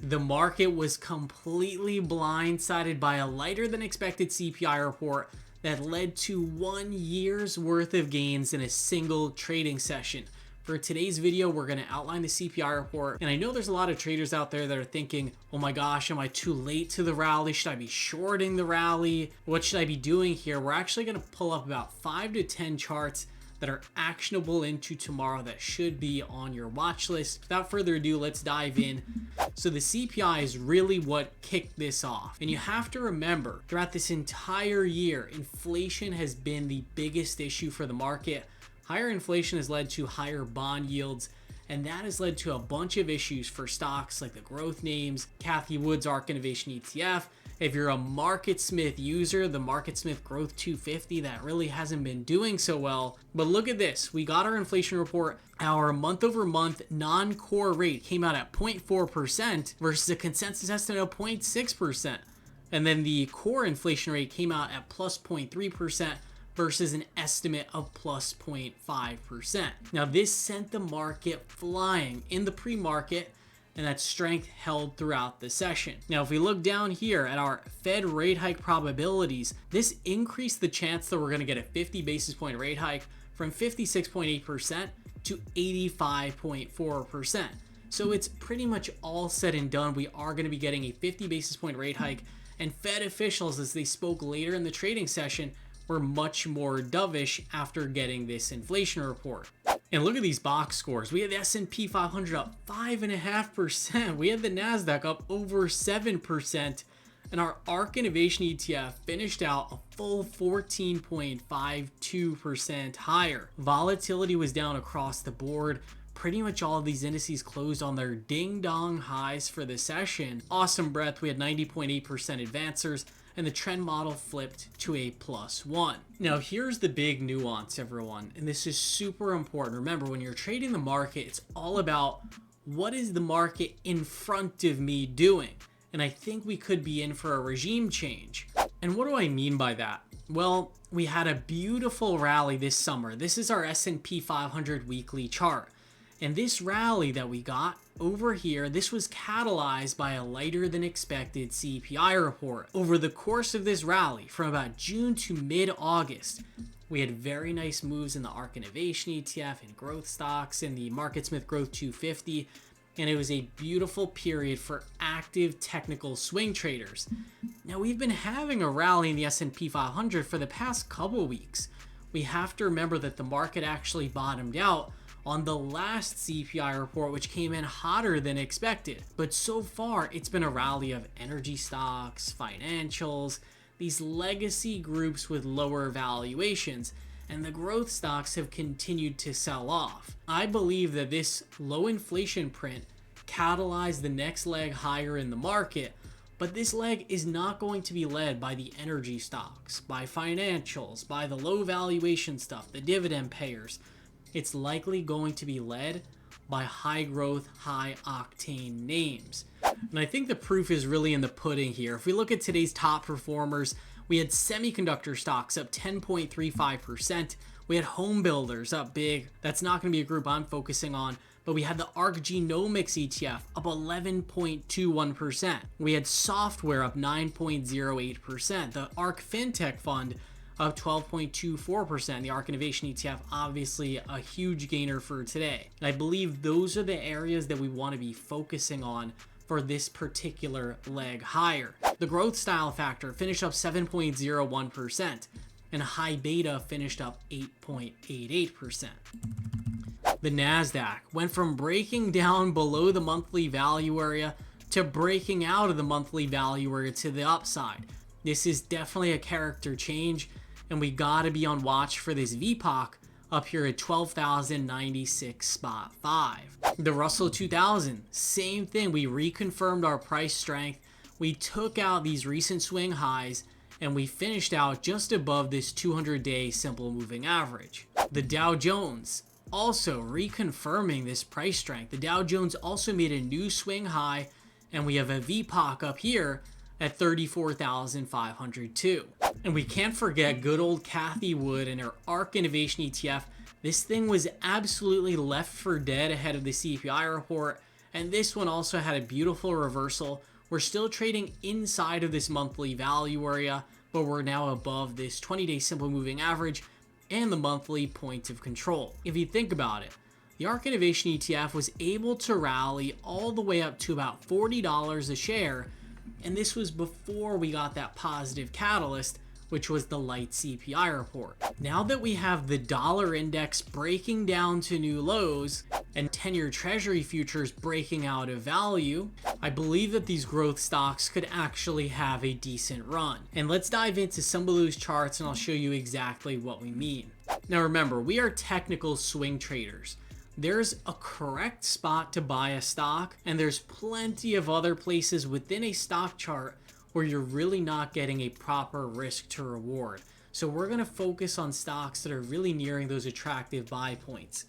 The market was completely blindsided by a lighter than expected CPI report that led to 1 year's worth of gains in a single trading session. For today's video, we're going to outline the CPI report. And I know there's a lot of traders out there that are thinking, oh my gosh, am I too late to the rally? Should I be shorting the rally? What should I be doing here? We're actually going to pull up about 5 to 10 charts that are actionable into tomorrow that should be on your watch list. Without further ado, let's dive in. So the CPI is really what kicked this off. And you have to remember, throughout this entire year, inflation has been the biggest issue for the market. Higher inflation has led to higher bond yields, and that has led to a bunch of issues for stocks like the growth names, Cathie Wood's ARK Innovation ETF. If you're a MarketSmith user, the MarketSmith Growth 250, that really hasn't been doing so well. But look at this. We got our inflation report. Our month-over-month non-core rate came out at 0.4% versus a consensus estimate of 0.6%. And then the core inflation rate came out at plus 0.3%. versus an estimate of plus 0.5%. Now this sent the market flying in the pre-market, and that strength held throughout the session. Now if we look down here at our Fed rate hike probabilities, this increased the chance that we're going to get a 50 basis point rate hike from 56.8% to 85.4%. So it's pretty much all said and done. We are going to be getting a 50 basis point rate hike, and Fed officials, as they spoke later in the trading session, were much more dovish after getting this inflation report. And look at these box scores. We had the S&P 500 up 5.5%. We had the NASDAQ up over 7%. And our ARK Innovation ETF finished out a full 14.52% higher. Volatility was down across the board. Pretty much all of these indices closed on their ding-dong highs for the session. Awesome breadth. We had 90.8% advancers, and the trend model flipped to a +1. Now here's the big nuance, everyone, and this is super important. Remember, when you're trading the market, it's all about what is the market in front of me doing? And I think we could be in for a regime change. And what do I mean by that? Well, we had a beautiful rally this summer. This is our S&P 500 weekly chart. And this rally that we got over here, this was catalyzed by a lighter than expected CPI report. Over the course of this rally, from about June to mid-August, we had very nice moves in the ARK Innovation ETF and growth stocks in the MarketSmith Growth 250, and it was a beautiful period for active technical swing traders. Now we've been having a rally in the S&P 500 for the past couple weeks. We have to remember that the market actually bottomed out on the last CPI report, which came in hotter than expected. But so far, it's been a rally of energy stocks, financials, these legacy groups with lower valuations, and the growth stocks have continued to sell off. I believe that this low inflation print catalyzed the next leg higher in the market, but this leg is not going to be led by the energy stocks, by financials, by the low valuation stuff, the dividend payers. It's likely going to be led by high growth, high octane names. And I think the proof is really in the pudding here. If we look at today's top performers, we had semiconductor stocks up 10.35%. We had home builders up big. That's not going to be a group I'm focusing on. But we had the ARK Genomics ETF up 11.21%. We had software up 9.08%. The ARK FinTech Fund up 12.24%. The ARK Innovation ETF, obviously a huge gainer for today. And I believe those are the areas that we want to be focusing on for this particular leg higher. The growth style factor finished up 7.01%, and high beta finished up 8.88%. The NASDAQ went from breaking down below the monthly value area to breaking out of the monthly value area to the upside. This is definitely a character change, and we gotta be on watch for this VPOC up here at 12,096.5. The Russell 2000, same thing. We reconfirmed our price strength. We took out these recent swing highs, and we finished out just above this 200-day simple moving average. The Dow Jones, also reconfirming this price strength. The Dow Jones also made a new swing high, and we have a VPOC up here at 34,502. And we can't forget good old Cathie Wood and her ARK Innovation ETF. This thing was absolutely left for dead ahead of the CPI report, And this one also had a beautiful reversal. We're still trading inside of this monthly value area, but we're now above this 20-day simple moving average and the monthly point of control. If you think about it, the ARK Innovation ETF was able to rally all the way up to about $40 a share, and this was before we got that positive catalyst, which was the light CPI report. Now that we have the dollar index breaking down to new lows and 10-year treasury futures breaking out of value, I believe that these growth stocks could actually have a decent run. And let's dive into some of those charts and I'll show you exactly what we mean. Now remember, we are technical swing traders. There's a correct spot to buy a stock, and there's plenty of other places within a stock chart where you're really not getting a proper risk to reward. So we're going to focus on stocks that are really nearing those attractive buy points.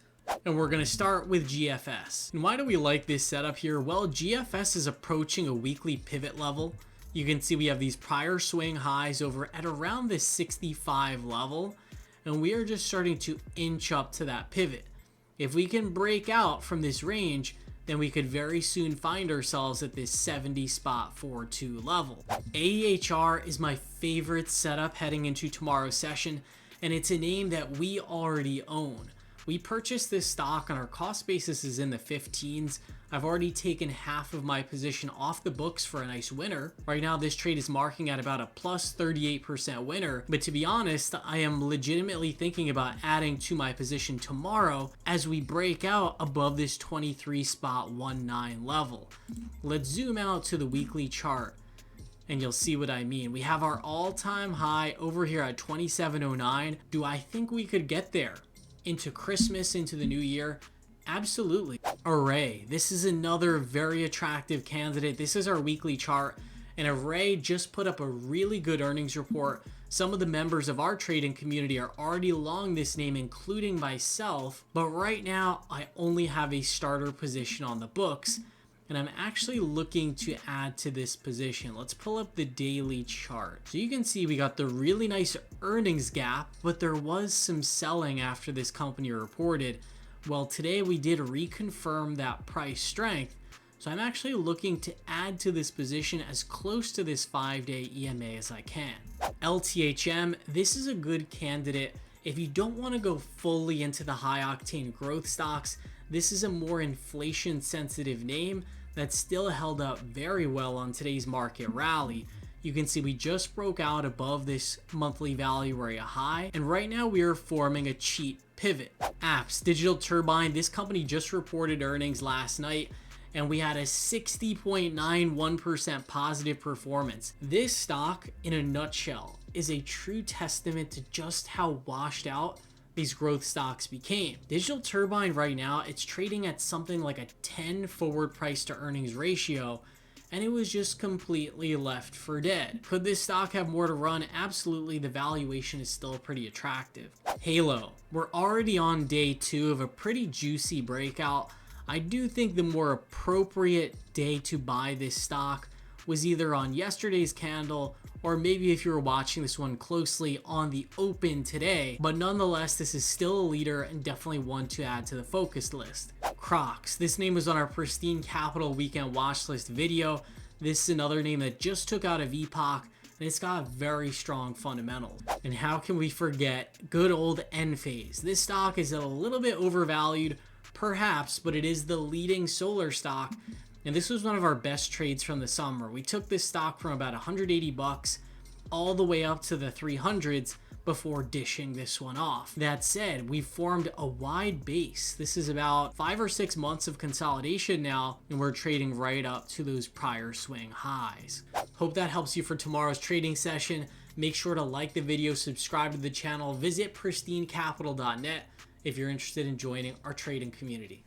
And we're going to start with GFS. And why do we like this setup here? Well, GFS is approaching a weekly pivot level. You can see we have these prior swing highs over at around this 65 level, and we are just starting to inch up to that pivot. If we can break out from this range, then we could very soon find ourselves at this 70 spot 4.2 level. AEHR is my favorite setup heading into tomorrow's session, and it's a name that we already own. We purchased this stock and our cost basis is in the 15s. I've already taken half of my position off the books for a nice winner. Right now this trade is marking at about a plus 38% winner, but to be honest, I am legitimately thinking about adding to my position tomorrow as we break out above this 23 spot 19 level. Let's zoom out to the weekly chart and you'll see what I mean. We have our all-time high over here at 2709. Do I think we could get there into Christmas, into the new year? Absolutely. Array, this is another very attractive candidate. This is our weekly chart, and Array just put up a really good earnings report. Some of the members of our trading community are already long this name, including myself, but right now I only have a starter position on the books, and I'm actually looking to add to this position. Let's pull up the daily chart. So you can see we got the really nice earnings gap, but there was some selling after this company reported. Well, today we did reconfirm that price strength, so I'm actually looking to add to this position as close to this 5-day EMA as I can. LTHM, this is a good candidate. If you don't want to go fully into the high octane growth stocks, this is a more inflation sensitive name that still held up very well on today's market rally. You can see we just broke out above this monthly value area high, and right now we are forming a cheap pivot. Apps, Digital Turbine, this company just reported earnings last night, and we had a 60.91% positive performance. This stock, in a nutshell, is a true testament to just how washed out these growth stocks became. Digital Turbine right now, it's trading at something like a 10 forward price to earnings ratio, and it was just completely left for dead. Could this stock have more to run? Absolutely. The valuation is still pretty attractive. Halo, we're already on day 2 of a pretty juicy breakout. I do think the more appropriate day to buy this stock was either on yesterday's candle, or maybe if you were watching this one closely, on the open today. But nonetheless, this is still a leader and definitely one to add to the focus list. Crocs, this name was on our Pristine Capital weekend watch list video. This is another name that just took out of Epoch, and it's got very strong fundamentals. And how can we forget good old Enphase? This stock is a little bit overvalued, perhaps, but it is the leading solar stock. And this was one of our best trades from the summer. We took this stock from about 180 bucks all the way up to the 300s before dishing this one off. That said, we've formed a wide base. This is about 5 or 6 months of consolidation now, and we're trading right up to those prior swing highs. Hope that helps you for tomorrow's trading session. Make sure to like the video, subscribe to the channel, visit pristinecapital.net if you're interested in joining our trading community.